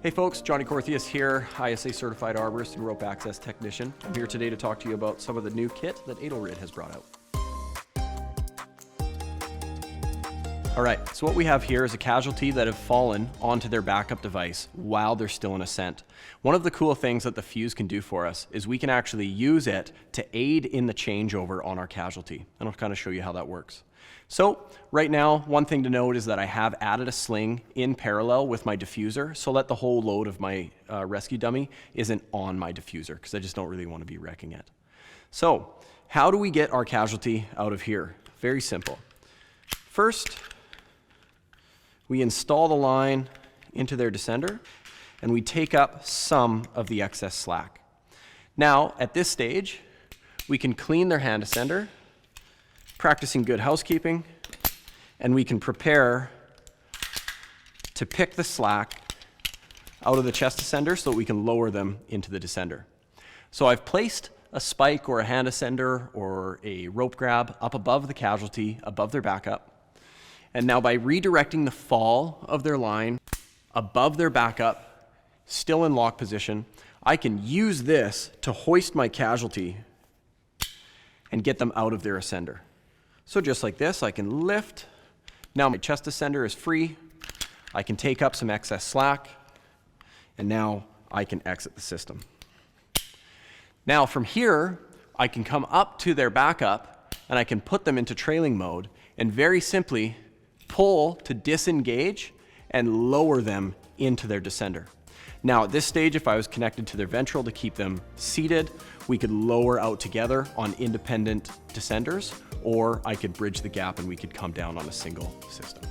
Hey folks, Johnny Corthius here, ISA certified arborist and rope access technician. I'm here today to talk to you about some of the new kit that Edelrid has brought out. All right, so what we have here is a casualty that have fallen onto their backup device while they're still in ascent. One of the cool things that the fuse can do for us is we can actually use it to aid in the changeover on our casualty. And I'll kind of show you how that works. So right now, one thing to note is that I have added a sling in parallel with my diffuser so that the whole load of my rescue dummy isn't on my diffuser because I just don't really want to be wrecking it. So how do we get our casualty out of here? Very simple. First, we install the line into their descender and we take up some of the excess slack. Now, at this stage, we can clean their hand descender, practicing good housekeeping, and we can prepare to pick the slack out of the chest descender so that we can lower them into the descender. So I've placed a spike or a hand descender or a rope grab up above the casualty, above their backup. And now by redirecting the fall of their line above their backup, still in lock position, I can use this to hoist my casualty and get them out of their ascender. So just like this, I can lift. Now my chest descender is free. I can take up some excess slack, and now I can exit the system. Now from here, I can come up to their backup and I can put them into trailing mode and very simply pull to disengage and lower them into their descender. Now at this stage, if I was connected to their ventral to keep them seated, we could lower out together on independent descenders, or I could bridge the gap and we could come down on a single system.